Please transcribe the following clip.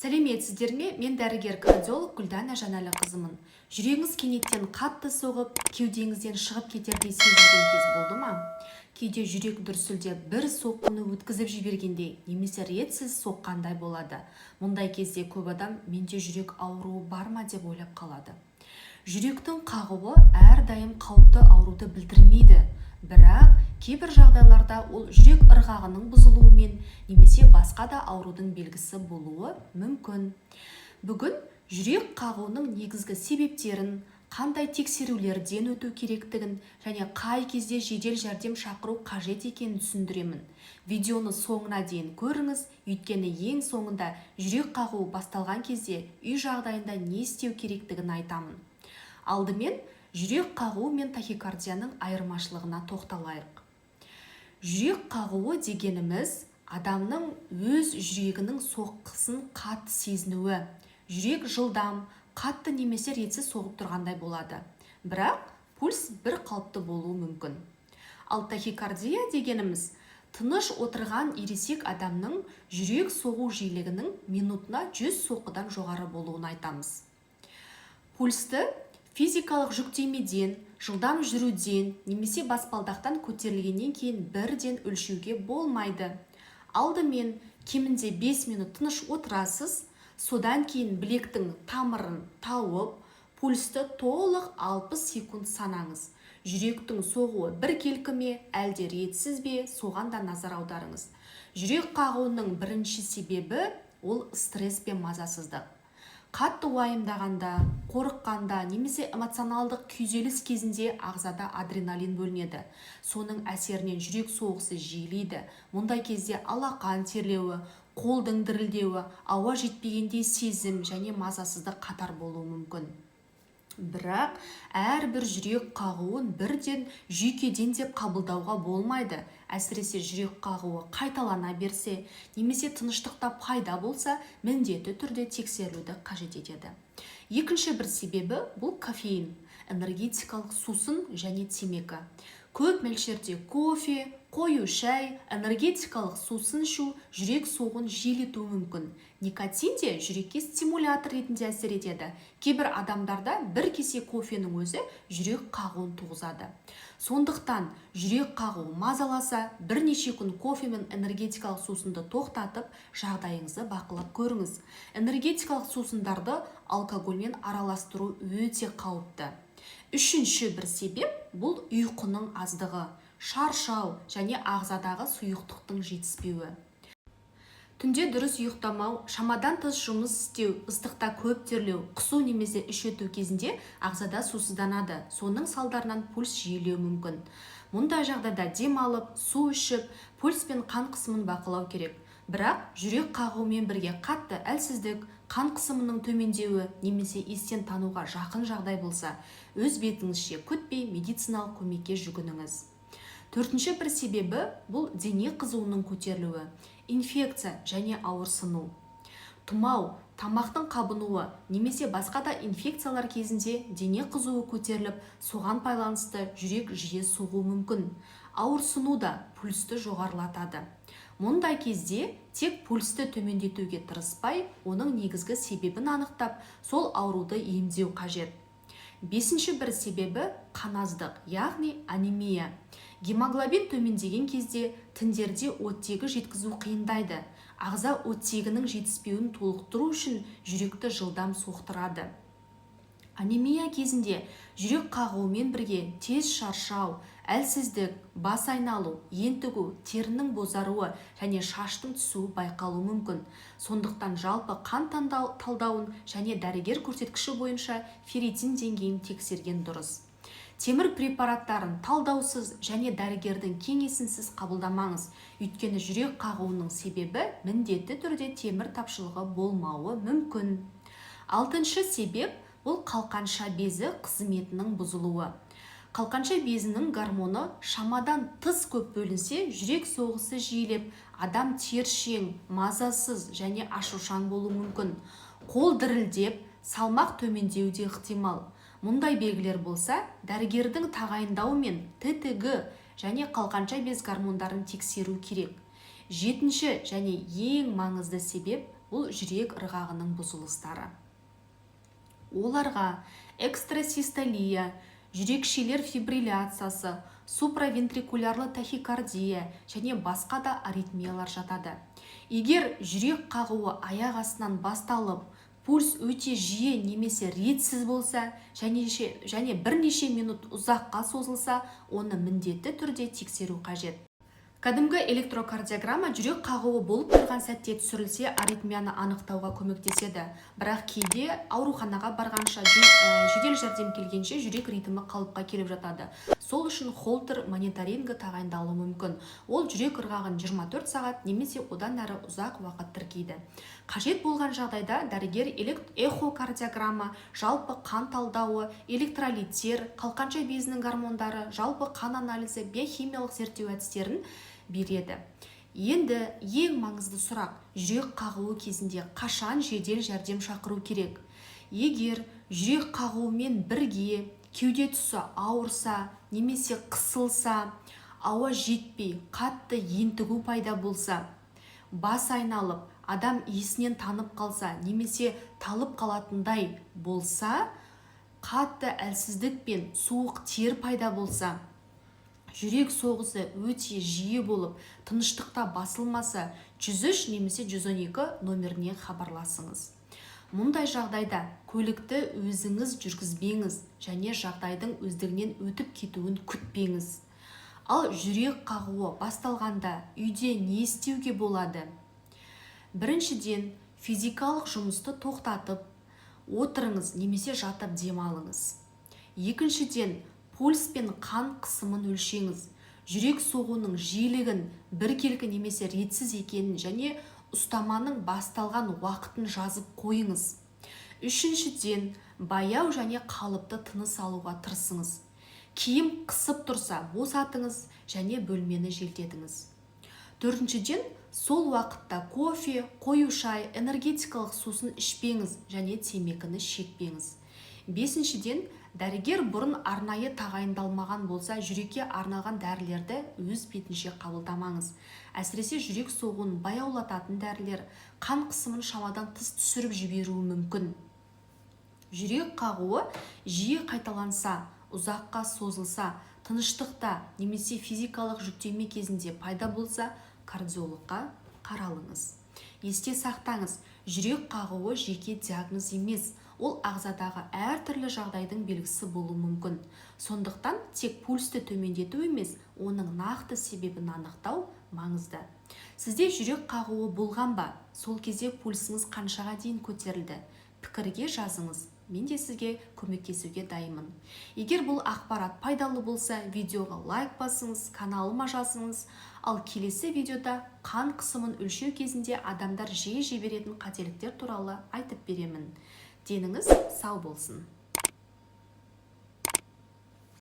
Сәлеметсіздер ме? Мен дәрігер-кардиолог Гүлдана Жанәліқызымын. Жүрегіңіз кенеттен қатты соғып, кеудеңізден шығып кетердей сезілген кез болды ма? Кейде жүрек дүрсілдеп бір соққыны өткізіп жібергенде, немесе ретсіз соққандай болады. Мұндай кезде көп адам менде жүрек ауруы бар ма деп ойлап қалады. Жүректің қағуы әрдайым қауіпті ауруды білдірмейді. Бірақ кейбір жағдайларда ол жүрек ырғағының бұзылуымен немесе басқа да аурудың белгісі болуы мүмкін. Бүгін жүрек қағуының негізгі себептерін, қандай тексерулерден өту керектігін және қай кезде жедел жәрдем шақыру қажет екенін түсіндіремін. Видеоны соңына дейін көріңіз, өйткені ең соңында жүрек қағуы басталған кезде үй жағдайында не істеу керектігін айтамын. Алдымен жүрек қағуы мен тахикардияның айырмашылығына тоқталайық. Жүрек қағуы дегеніміз адамның өз жүрегінің соққысын қатты сезінуі. Жүрек жылдам, қатты немесе ретсіз соғып тұрғандай болады. Бірақ пульс бір қалыпты болуы мүмкін. Ал тахикардия дегеніміз тыныш отырған ересек адамның жүрек соғу жиілігінің минутына 100 соққыдан жоғары болуын айтамыз. Пульсті физикалық жүктемеден, жылдам жүруден немесе баспалдақтан көтерілгеннен кейін бірден өлшеуге болмайды. Алдымен кемінде 5 минут тыныш отырасыз, содан кейін білектің тамырын тауып, пульсті толық 60 секунд санаңыз. Жүректің соғуы біркелкі ме, әлде ретсіз бе, соған да назар аударыңыз. Жүрек қағуының бірінші себебі ол стресс пен мазасыздық. Қатты уайымдағанда, қорыққанда немесе эмоционалдық күйзеліс кезінде ағзада адреналин бөлінеді. Соның әсерінен жүрек соғысы жиілейді. Мұндай кезде алақан терлеуі, қолдың дірілдеуі, ауа жетпегендей сезім және мазасыздық қатар болуы мүмкін. Бірақ әрбір жүрек қағуын бірден жүйкеден деп қабылдауға болмайды. Әсіресе жүрек қағуы қайталана берсе, немесе тыныштықта пайда болса, міндетті түрде тексерілуді қажет етеді. Екінші бір себебі бұл кофеин, энергетикалық сусын және темекі. Көп мөлшерде кофе, қою шай, энергетикалық сусын ішу жүрек соғуын жиілетуі мүмкін. Никотин де жүрекке стимулятор ретінде әсер етеді. Кейбір адамдарда бір кесе кофенің өзі жүрек қағуын туғызады. Сондықтан жүрек қағуы мазаласа, бірнеше күн кофе мен энергетикалық сусынды тоқтатып, жағдайыңызды бақылап көріңіз. Энергетикалық сусындарды алкогольмен араластыру өте қауіпті. Үшінші бір себеп бұл ұйқының аздығы, шаршау және ағзадағы сұйықтықтың жетіспеуі. Түнде дұрыс ұйықтамау, шамадан тыс жұмыс істеу, ыстықта көп терлеу, құсу немесе іш өту кезінде ағзада сусызданады. Соның салдарынан пульс жиілеуі мүмкін. Мұндай жағдайда дем алып, су ішіп, пульс пен қан қысымын бақылау керек. Бірақ жүрек қағуымен бірге қатты әлсіздік, қан қысымының төмендеуі немесе естен тануға жақын жағдай болса, өз бетіңізше күтпей медициналық көмекке жүгініңіз. Төртінші бір себебі бұл дене қызуының көтерілуі, инфекция және ауырсыну. Тұмау, тамақтың қабынуы немесе басқа да инфекциялар кезінде дене қызуы көтеріліп, соған байланысты жүрек жиі соғуы мүмкін. Ауырсыну да пульсті жоғарылатады. Мұндай кезде тек пульсті төмендетуге тырыспай, оның негізгі себебін анықтап, сол ауруды емдеу қажет. Бесінші бір себебі қаназдық, яғни анемия. Гемоглобин төмендеген кезде тіндерде оттегі жеткізу қиындайды. Ағза оттегінің жетіспеуін толықтыру үшін жүректі жылдам соқтырады. Анемия кезінде жүрек қағуымен бірге тез шаршау, әлсіздік, бас айналу, ентігу, терінің бозаруы және шаштың түсуі байқалуы мүмкін. Сондықтан жалпы қан талдауын және дәрігер көрсеткіші бойынша ферритин деңгейін тексерген дұрыс. Темір препараттарын талдаусыз және дәрігердің кеңесінсіз қабылдамаңыз. Өйткені жүрек қағуының себебі міндетті түрде темір тапшылығы болмауы мүмкін. Алтыншы себеп бұл қалқанша безі қызметінің бұзылуы. Қалқанша безінің гормоны шамадан тыс көп бөлінсе, жүрек соғысы жиілеп, адам тершең, мазасыз және ашушаң болуы мүмкін. Қол дірілдеп, салмақ төмендеуі де ықтимал. Мұндай белгілер болса, дәрігердің тағайындауымен ТТГ және қалқанша без гормондарын тексеру керек. Жетінші және ең маңызды себеп бұл жүрек ырғағының бұзылыстары. Оларға экстрасистолия, жүрекшелер фибрилляциясы, суправентрикулярлы тахикардия және басқа да аритмиялар жатады. Егер жүрек қағуы аяқ астынан басталып, пульс өте жиі немесе ретсіз болса және бірнеше минут ұзаққа созылса, оны міндетті түрде тексеру қажет. Кәдімгі электрокардиограмма жүрек қағуы болып тұрған сәтте түсірілсе, аритмияны анықтауға көмектеседі. Бірақ кейде ауруханаға барғанша, жедел жәрдем келгенше жүрек ритмі қалыпқа келіп жатады. Сол үшін холтер мониторингі тағайындалуы мүмкін. Ол жүрек ырғағын 24 сағат немесе одан әрі ұзақ уақыт тіркейді. Қажет болған жағдайда дәрігер эхокардиограмма, жалпы қан талдауы, электролиттер, қалқанша безінің гормондары, жалпы қан анализі, биохимиялық зерттеу әдістерін береді. Енді ең маңызды сұрақ: жүрек қағуы кезінде қашан жедел жәрдем шақыру керек? Егер жүрек қағуымен бірге кеуде тұсы ауырса немесе қысылса, ауа жетпей, қатты ентігу пайда болса, бас айналып, адам есінен танып қалса немесе талып қалатындай болса, қатты әлсіздік пен суық тер пайда болса, жүрек соғысы өте жиі болып, тыныштықта басылмаса, 103 немесе 112 номеріне хабарласыңыз. Мұндай жағдайда көлікті өзіңіз жүргізбеңіз және жағдайдың өздігінен өтіп кетуін күтпеңіз. Ал жүрек қағуы басталғанда үйде не істеуге болады? Біріншіден, физикалық жұмысты тоқтатып, отырыңыз немесе жатып демалыңыз. Екіншіден, пульс пен қан қысымын өлшеңіз. Жүрек соғуының жиілігін, біркелкі немесе ретсіз екенін және ұстаманың басталған уақытын жазып қойыңыз. Үшіншіден, баяу және қалыпты тыныс алуға тырысыңыз. Киім қысып тұрса, босатыңыз және бөлмені желдетіңіз. Төртіншіден, сол уақытта кофе, қою шай, энергетикалық сусын ішпеңіз және темекіні шекпеңіз. Бесіншіден, дәрігер бұрын арнайы тағайындалмаған болса, жүрекке арналған дәрілерді өз бетінше қабылдамаңыз. Әсіресе жүрек соғуын баяулататын дәрілер қан қысымын шамадан тыс түсіріп жіберуі мүмкін. Жүрек қағуы жиі қайталанса, ұзаққа созылса, тыныштықта немесе физикалық жүктеме кезінде пайда болса, кардиологқа қаралыңыз. Есте сақтаңыз, жүрек қағуы жеке диагноз емес, ол ағзадағы әртүрлі жағдайдың белгісі болуы мүмкін. Сондықтан тек пульсті төмендету емес, оның нақты себебін анықтау маңызды. Сізде жүрек қағуы болған ба? Сол кезде пульсіңіз қаншаға дейін көтерілді? Пікірге жазыңыз. Мен де сізге көмектесуге дайынмын. Егер бұл ақпарат пайдалы болса, видеоға лайк басыңыз, каналыма жазыңыз. Ал келесі видеода қан қысымын өлшеу кезінде адамдар жиі жіберетін қателіктер туралы айтып беремін. Деніңіз сау болсын.